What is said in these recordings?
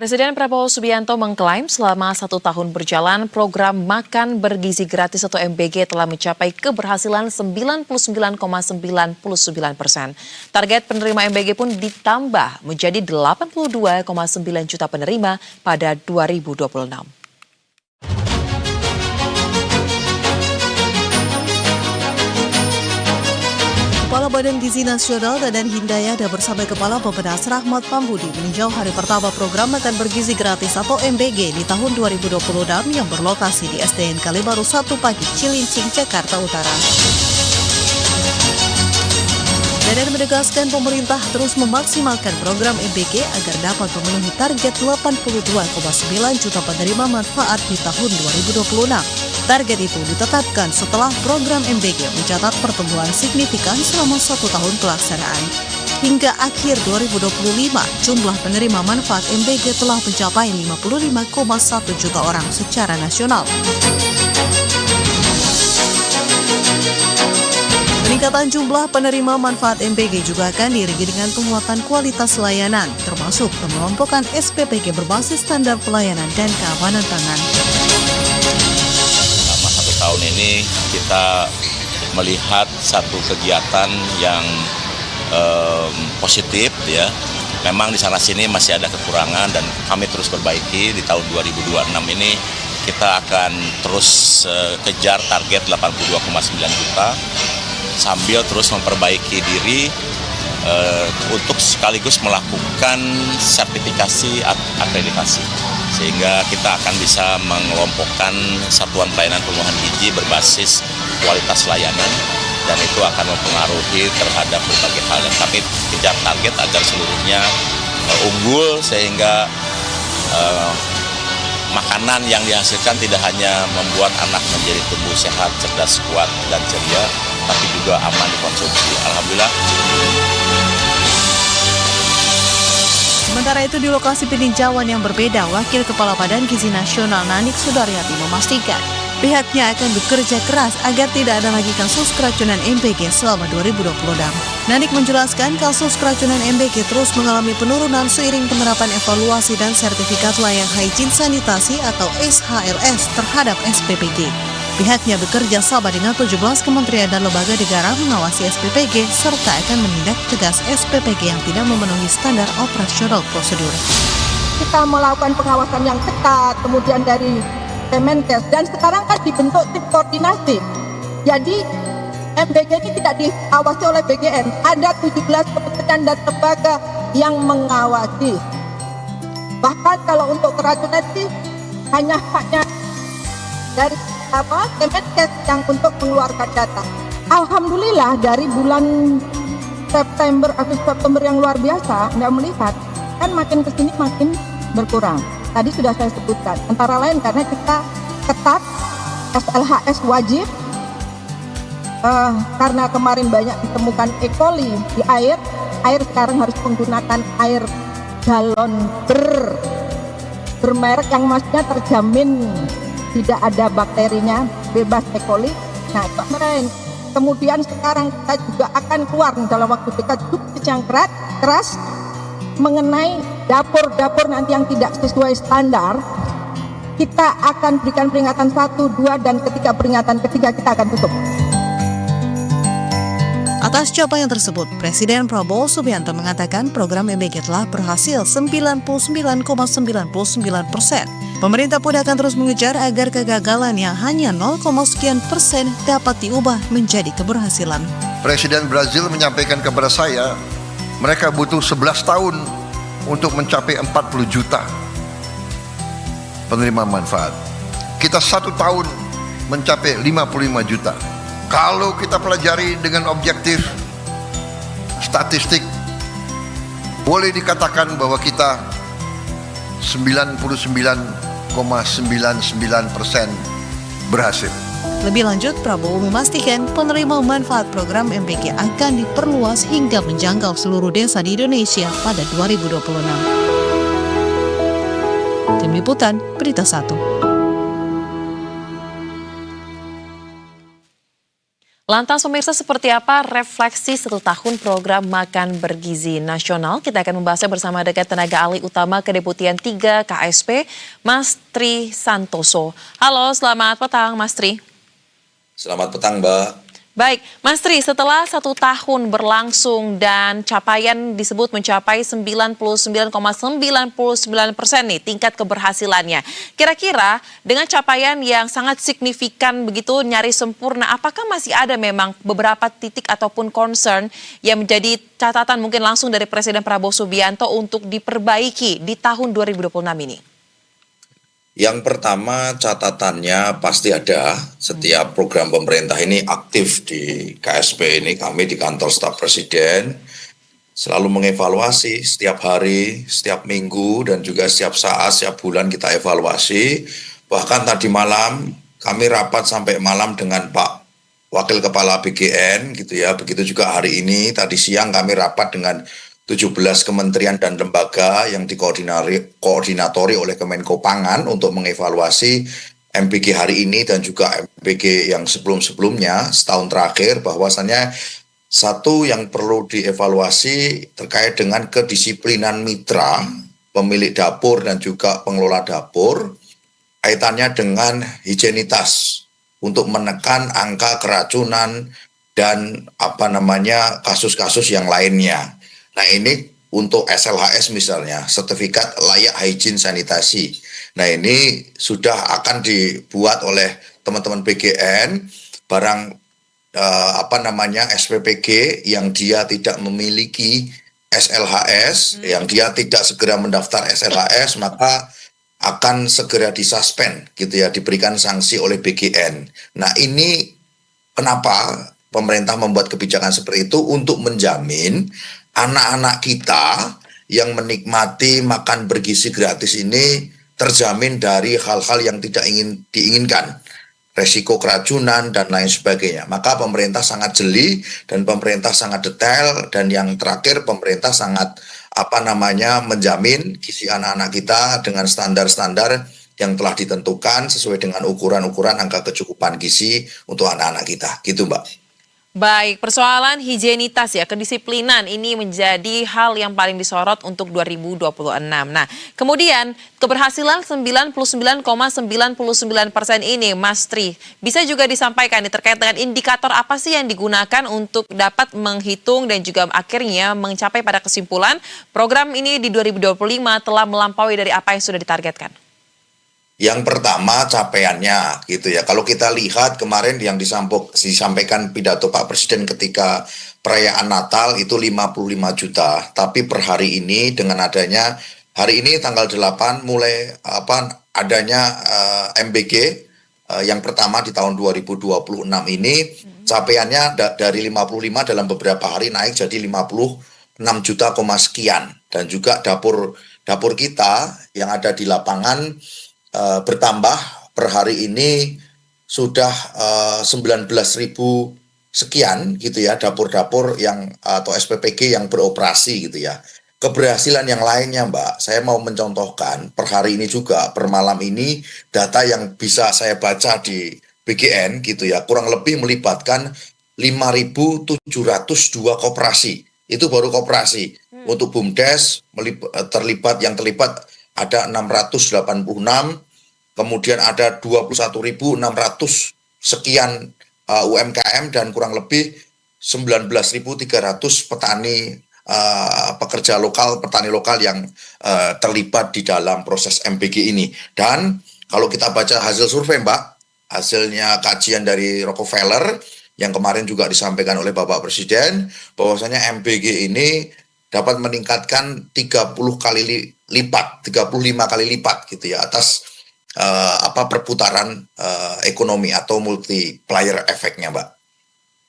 Presiden Prabowo Subianto mengklaim selama 1 tahun berjalan program Makan Bergizi Gratis atau MBG telah mencapai keberhasilan 99,99%. Target penerima MBG pun ditambah menjadi 82,9 juta penerima pada 2026. Kepala Badan Gizi Nasional Dadan Hindayada bersama Kepala Bappenas Rahmat Pambudi meninjau hari pertama program Makan Bergizi Gratis atau MBG di tahun 2026 yang berlokasi di SDN Kalibaru 1 Pagi, Cilincing, Jakarta Utara. Dadan menegaskan pemerintah terus memaksimalkan program MBG agar dapat memenuhi target 82,9 juta penerima manfaat di tahun 2026. Target itu ditetapkan setelah program MBG mencatat pertumbuhan signifikan selama 1 tahun pelaksanaan. Hingga akhir 2025, jumlah penerima manfaat MBG telah mencapai 55,1 juta orang secara nasional. Peningkatan jumlah penerima manfaat MBG juga akan diiringi dengan penguatan kualitas layanan, termasuk pengelompokan SPPG berbasis standar pelayanan dan keamanan pangan. Selama 1 tahun ini kita melihat satu kegiatan yang positif ya. Memang di sana sini masih ada kekurangan dan kami terus perbaiki. Di tahun 2026 ini kita akan terus kejar target 82,9 juta. Sambil terus memperbaiki diri untuk sekaligus melakukan sertifikasi akreditasi. Sehingga kita akan bisa mengelompokkan satuan pelayanan pemenuhan gizi berbasis kualitas layanan dan itu akan mempengaruhi terhadap berbagai hal. Dan kami kejar target agar seluruhnya unggul sehingga makanan yang dihasilkan tidak hanya membuat anak menjadi tumbuh sehat, cerdas, kuat, dan ceria, tapi juga aman dikonsumsi. Alhamdulillah. Sementara itu di lokasi peninjauan yang berbeda, Wakil Kepala Badan Gizi Nasional Nanik Sudaryati memastikan pihaknya akan bekerja keras agar tidak ada lagi kasus keracunan MBG selama 2026. Nanik menjelaskan kasus keracunan MBG terus mengalami penurunan seiring penerapan evaluasi dan sertifikat layak hygiene sanitasi atau SHLS terhadap SPPG. Pihaknya bekerja sama dengan 17 kementerian dan lembaga negara mengawasi SPPG serta akan menindak tegas SPPG yang tidak memenuhi standar operasional prosedur. Kita melakukan pengawasan yang ketat, kemudian dari Kemenkes, dan sekarang kan dibentuk tim koordinasi. Jadi MBG ini tidak diawasi oleh BGN, ada 17 kementerian dan lembaga yang mengawasi. Bahkan kalau untuk keracunan sih hanya dari Kemenkes yang untuk mengeluarkan data. Alhamdulillah dari bulan Agustus September yang luar biasa, Anda melihat kan makin kesini makin berkurang. Tadi sudah saya sebutkan, antara lain karena kita ketat, SLHS wajib, karena kemarin banyak ditemukan E. coli di air sekarang harus menggunakan air galon bermerek yang maksudnya terjamin tidak ada bakterinya, bebas E. coli. Nah, itu kemarin. Kemudian sekarang kita juga akan keluar dalam waktu dekat yang keras mengenai dapur-dapur nanti yang tidak sesuai standar. Kita akan berikan peringatan 1, 2, dan ketika peringatan ketiga kita akan tutup. Atas capaian tersebut, Presiden Prabowo Subianto mengatakan program MBG telah berhasil 99,99%. Pemerintah pun akan terus mengejar agar kegagalan yang hanya 0,sekian% dapat diubah menjadi keberhasilan. Presiden Brazil menyampaikan kepada saya, mereka butuh 11 tahun untuk mencapai 40 juta penerima manfaat. Kita 1 tahun mencapai 55 juta. Kalau kita pelajari dengan objektif statistik, boleh dikatakan bahwa kita 99,99% berhasil. Lebih lanjut, Prabowo memastikan penerima manfaat program MBG akan diperluas hingga menjangkau seluruh desa di Indonesia pada 2026. Tim Liputan, Berita 1. Lantas pemirsa, seperti apa refleksi 1 tahun program Makan Bergizi Nasional? Kita akan membahasnya bersama dengan tenaga ahli utama Kedeputian 3 KSP, Mas Tri Santoso. Halo, selamat petang Mas Tri. Selamat petang, Mbak. Baik, Mas Tri, setelah 1 tahun berlangsung dan capaian disebut mencapai 99,99% nih tingkat keberhasilannya. Kira-kira dengan capaian yang sangat signifikan begitu, nyaris sempurna, apakah masih ada memang beberapa titik ataupun concern yang menjadi catatan mungkin langsung dari Presiden Prabowo Subianto untuk diperbaiki di tahun 2026 ini? Yang pertama, catatannya pasti ada. Setiap program pemerintah ini aktif di KSP ini, kami di kantor staf presiden selalu mengevaluasi setiap hari, setiap minggu, dan juga setiap saat, setiap bulan kita evaluasi. Bahkan tadi malam kami rapat sampai malam dengan Pak Wakil Kepala BGN gitu ya. Begitu juga hari ini, tadi siang kami rapat dengan 17 kementerian dan lembaga yang dikoordinatori oleh Kemenko Pangan untuk mengevaluasi MBG hari ini dan juga MBG yang sebelum-sebelumnya setahun terakhir, bahwasannya satu yang perlu dievaluasi terkait dengan kedisiplinan mitra, pemilik dapur dan juga pengelola dapur, kaitannya dengan higienitas untuk menekan angka keracunan dan kasus-kasus yang lainnya. Nah, ini untuk SLHS misalnya, sertifikat layak hygiene sanitasi. Nah, ini sudah akan dibuat oleh teman-teman BGN, barang SPPG yang dia tidak memiliki SLHS, yang dia tidak segera mendaftar SLHS, maka akan segera disuspend gitu ya, diberikan sanksi oleh BGN. Nah, ini kenapa pemerintah membuat kebijakan seperti itu, untuk menjamin anak-anak kita yang menikmati makan bergizi gratis ini terjamin dari hal-hal yang tidak diinginkan, resiko keracunan dan lain sebagainya. Maka pemerintah sangat jeli dan pemerintah sangat detail, dan yang terakhir pemerintah sangat menjamin gizi anak-anak kita dengan standar-standar yang telah ditentukan sesuai dengan ukuran-ukuran angka kecukupan gizi untuk anak-anak kita. Gitu, Mbak. Baik, persoalan higienitas ya, kedisiplinan ini menjadi hal yang paling disorot untuk 2026. Nah, kemudian keberhasilan 99,99% ini, Mas Tri, bisa juga disampaikan terkait dengan indikator apa sih yang digunakan untuk dapat menghitung dan juga akhirnya mencapai pada kesimpulan program ini di 2025 telah melampaui dari apa yang sudah ditargetkan? Yang pertama capaiannya gitu ya. Kalau kita lihat kemarin yang disampaikan pidato Pak Presiden ketika perayaan Natal itu 55 juta. Tapi per hari ini dengan adanya hari ini tanggal 8 mulai adanya MBG yang pertama di tahun 2026 ini, capaiannya dari 55 dalam beberapa hari naik jadi 56 juta sekian. Dan juga dapur kita yang ada di lapangan bertambah per hari ini sudah 19.000 sekian gitu ya, dapur-dapur yang atau SPPG yang beroperasi gitu ya. Keberhasilan yang lainnya, Mbak, saya mau mencontohkan per hari ini juga, per malam ini data yang bisa saya baca di BGN gitu ya, kurang lebih melibatkan 5.702 koperasi. Itu baru koperasi. Untuk BUMDes terlibat ada 686, kemudian ada 21.600 sekian UMKM dan kurang lebih 19.300 petani petani lokal yang terlibat di dalam proses MBG ini. Dan kalau kita baca hasil survei, Mbak, hasilnya kajian dari Rockefeller yang kemarin juga disampaikan oleh Bapak Presiden, bahwasanya MBG ini dapat meningkatkan 35 kali lipat gitu ya atas perputaran ekonomi atau multiplier efeknya, Mbak.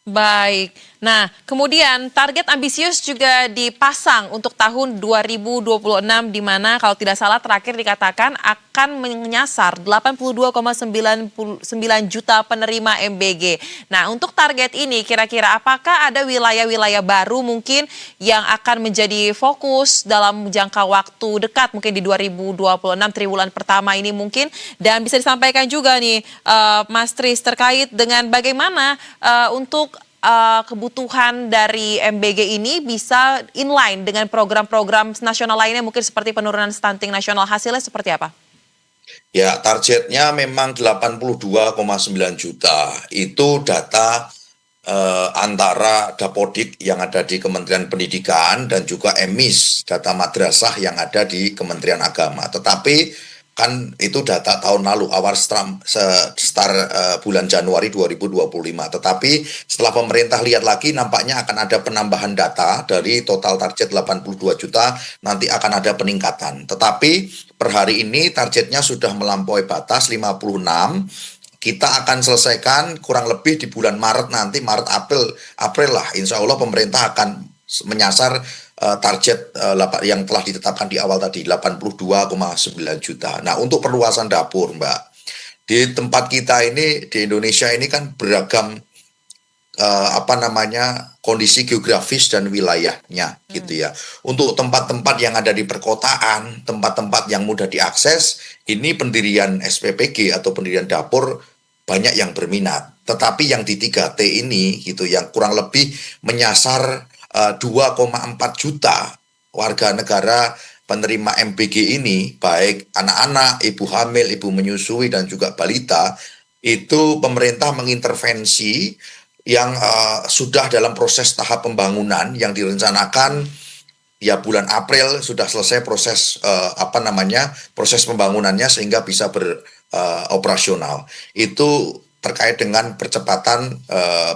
Baik. Nah, kemudian target ambisius juga dipasang untuk tahun 2026 di mana kalau tidak salah terakhir dikatakan akan menyasar 82,99 juta penerima MBG. Nah, untuk target ini kira-kira apakah ada wilayah-wilayah baru mungkin yang akan menjadi fokus dalam jangka waktu dekat mungkin di 2026 triwulan pertama ini mungkin, dan bisa disampaikan juga nih Mas Tris terkait dengan bagaimana untuk kebutuhan dari MBG ini bisa inline dengan program-program nasional lainnya mungkin seperti penurunan stunting nasional, hasilnya seperti apa? Ya, targetnya memang 82,9 juta. Itu data antara Dapodik yang ada di Kementerian Pendidikan dan juga EMIS, data madrasah yang ada di Kementerian Agama. Tetapi kan itu data tahun lalu, awal bulan Januari 2025. Tetapi setelah pemerintah lihat lagi, nampaknya akan ada penambahan data dari total target 82 juta, nanti akan ada peningkatan. Tetapi per hari ini targetnya sudah melampaui batas 56. Kita akan selesaikan kurang lebih di bulan Maret nanti, April lah. Insya Allah pemerintah akan menyasar target yang telah ditetapkan di awal tadi, 82,9 juta. Nah, untuk perluasan dapur, Mbak, di tempat kita ini, di Indonesia ini kan beragam kondisi geografis dan wilayahnya gitu ya. Untuk tempat-tempat yang ada di perkotaan, tempat-tempat yang mudah diakses, ini pendirian SPPG atau pendirian dapur banyak yang berminat. Tetapi yang di 3T ini gitu, yang kurang lebih menyasar 2,4 juta warga negara penerima MBG ini, baik anak-anak, ibu hamil, ibu menyusui, dan juga balita, itu pemerintah mengintervensi yang sudah dalam proses tahap pembangunan yang direncanakan ya bulan April sudah selesai proses proses pembangunannya sehingga bisa beroperasional. Itu terkait dengan percepatan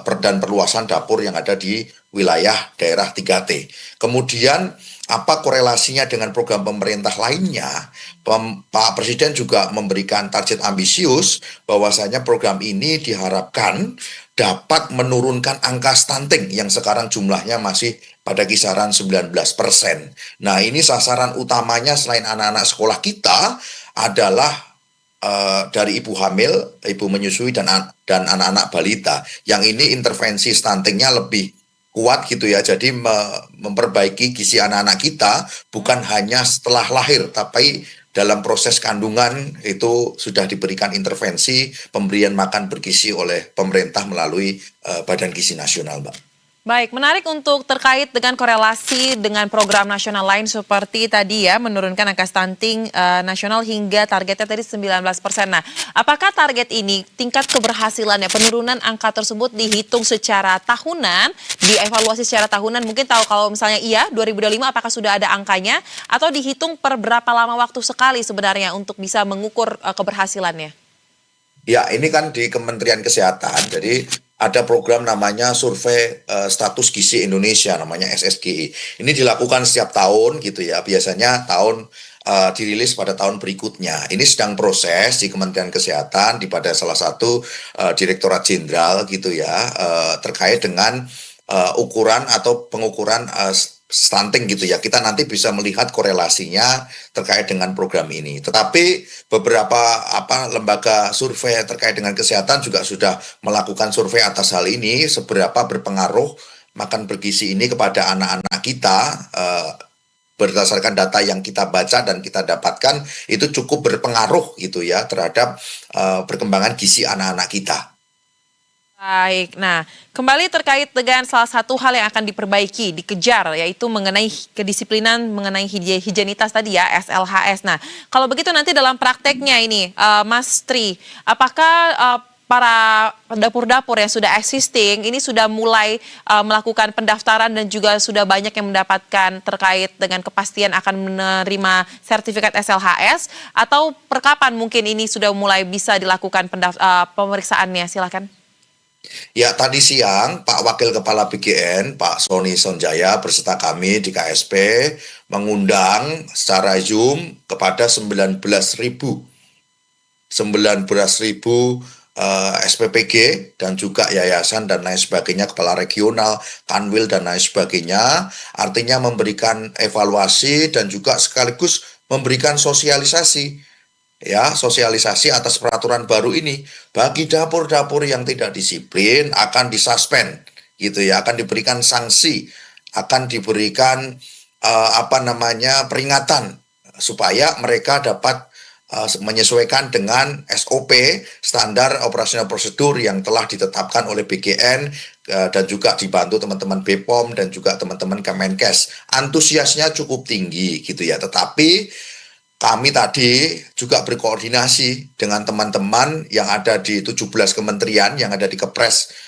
dan perluasan dapur yang ada di wilayah daerah 3T. Kemudian apa korelasinya dengan program pemerintah lainnya? Pak Presiden juga memberikan target ambisius bahwasanya program ini diharapkan dapat menurunkan angka stunting yang sekarang jumlahnya masih pada kisaran 19%. Nah, ini sasaran utamanya selain anak-anak sekolah kita adalah dari ibu hamil, ibu menyusui, dan anak-anak balita. Yang ini intervensi stuntingnya lebih kuat gitu ya. Jadi memperbaiki gizi anak-anak kita bukan hanya setelah lahir, tapi dalam proses kandungan itu sudah diberikan intervensi pemberian makan bergizi oleh pemerintah melalui Badan Gizi Nasional, Mbak. Baik, menarik untuk terkait dengan korelasi dengan program nasional lain seperti tadi ya, menurunkan angka stunting nasional hingga targetnya tadi 19%. Nah, apakah target ini tingkat keberhasilannya, penurunan angka tersebut dihitung secara tahunan, dievaluasi secara tahunan, mungkin tahu kalau misalnya iya 2025 apakah sudah ada angkanya, atau dihitung per berapa lama waktu sekali sebenarnya untuk bisa mengukur keberhasilannya? Ya, ini kan di Kementerian Kesehatan, jadi ada program namanya Survei Status Gizi Indonesia, namanya SSGI. Ini dilakukan setiap tahun gitu ya, biasanya dirilis pada tahun berikutnya. Ini sedang proses di Kementerian Kesehatan, pada salah satu Direktorat Jenderal gitu ya, terkait dengan ukuran atau pengukuran stunting gitu ya. Kita nanti bisa melihat korelasinya terkait dengan program ini. Tetapi beberapa lembaga survei terkait dengan kesehatan juga sudah melakukan survei atas hal ini, seberapa berpengaruh makan bergizi ini kepada anak-anak kita. Berdasarkan data yang kita baca dan kita dapatkan, itu cukup berpengaruh gitu ya terhadap perkembangan gizi anak-anak kita. Baik, nah kembali terkait dengan salah satu hal yang akan diperbaiki, dikejar, yaitu mengenai kedisiplinan, mengenai higienitas tadi ya, SLHS. Nah, kalau begitu nanti dalam prakteknya ini, Mas Tri, apakah para dapur-dapur yang sudah existing ini sudah mulai melakukan pendaftaran dan juga sudah banyak yang mendapatkan terkait dengan kepastian akan menerima sertifikat SLHS, atau perkapan mungkin ini sudah mulai bisa dilakukan pemeriksaannya? Silakan. Ya, tadi siang Pak Wakil Kepala BGN, Pak Sony Sonjaya beserta kami di KSP mengundang secara Zoom kepada 19.000 SPPG dan juga yayasan dan lain sebagainya, kepala regional, kanwil dan lain sebagainya. Artinya memberikan evaluasi dan juga sekaligus memberikan sosialisasi. Ya, sosialisasi atas peraturan baru ini. Bagi dapur-dapur yang tidak disiplin akan disuspend gitu ya, akan diberikan sanksi, akan diberikan peringatan supaya mereka dapat menyesuaikan dengan SOP standar operasional prosedur yang telah ditetapkan oleh BGN dan juga dibantu teman-teman BPOM dan juga teman-teman Kemenkes. Antusiasnya cukup tinggi gitu ya. Tetapi kami tadi juga berkoordinasi dengan teman-teman yang ada di 17 kementerian yang ada di Kepres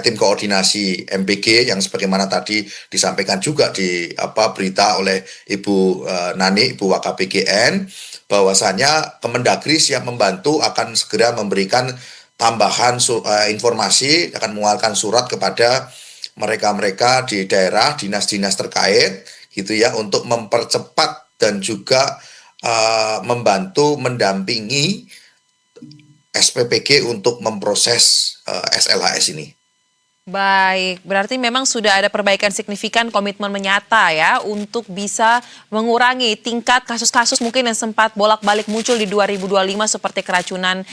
tim koordinasi MBG yang sebagaimana tadi disampaikan juga di berita oleh Ibu Nani, Ibu Wakabgn, bahwasanya Kemendagri siap membantu, akan segera memberikan tambahan informasi, akan mengeluarkan surat kepada mereka-mereka di daerah, dinas-dinas terkait gitu ya, untuk mempercepat dan juga membantu mendampingi SPPG untuk memproses SLHS ini. Baik, berarti memang sudah ada perbaikan signifikan, komitmen menyata ya untuk bisa mengurangi tingkat kasus-kasus mungkin yang sempat bolak-balik muncul di 2025 seperti keracunan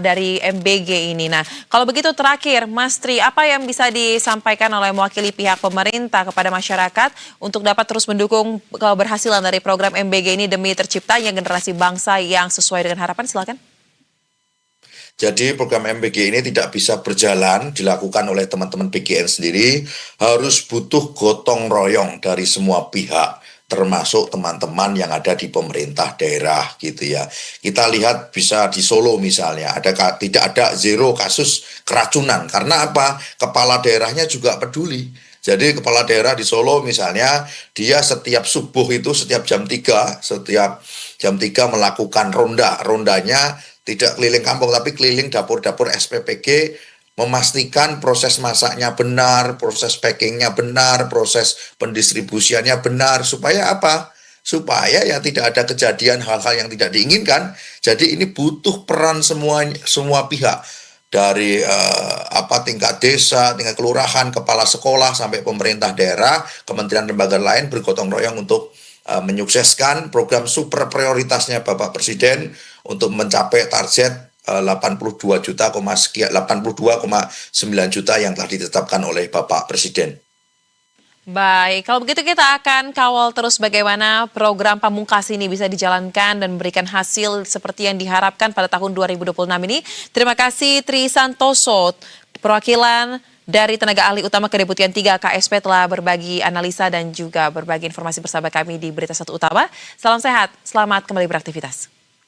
dari MBG ini. Nah, kalau begitu terakhir, Mas Tri, apa yang bisa disampaikan oleh mewakili pihak pemerintah kepada masyarakat untuk dapat terus mendukung keberhasilan dari program MBG ini demi terciptanya generasi bangsa yang sesuai dengan harapan? Silakan. Jadi program MBG ini tidak bisa berjalan dilakukan oleh teman-teman BGN sendiri, harus butuh gotong royong dari semua pihak, termasuk teman-teman yang ada di pemerintah daerah gitu ya. Kita lihat bisa di Solo misalnya, tidak ada zero kasus keracunan. Karena apa? Kepala daerahnya juga peduli. Jadi kepala daerah di Solo misalnya, dia setiap subuh itu setiap jam 3 melakukan rondanya tidak keliling kampung tapi keliling dapur-dapur SPPG, memastikan proses masaknya benar, proses packingnya benar, proses pendistribusiannya benar, supaya apa? Supaya ya tidak ada kejadian hal-hal yang tidak diinginkan. Jadi ini butuh peran semua pihak, dari tingkat desa, tingkat kelurahan, kepala sekolah sampai pemerintah daerah, kementerian lembaga lain bergotong royong untuk menyukseskan program super prioritasnya Bapak Presiden untuk mencapai target 82,9 juta yang telah ditetapkan oleh Bapak Presiden. Baik, kalau begitu kita akan kawal terus bagaimana program Pamungkas ini bisa dijalankan dan memberikan hasil seperti yang diharapkan pada tahun 2026 ini. Terima kasih Tri Santoso, perwakilan dari tenaga ahli utama Kedeputian 3 KSP telah berbagi analisa dan juga berbagi informasi bersama kami di Berita Satu Utama. Salam sehat, selamat kembali beraktivitas.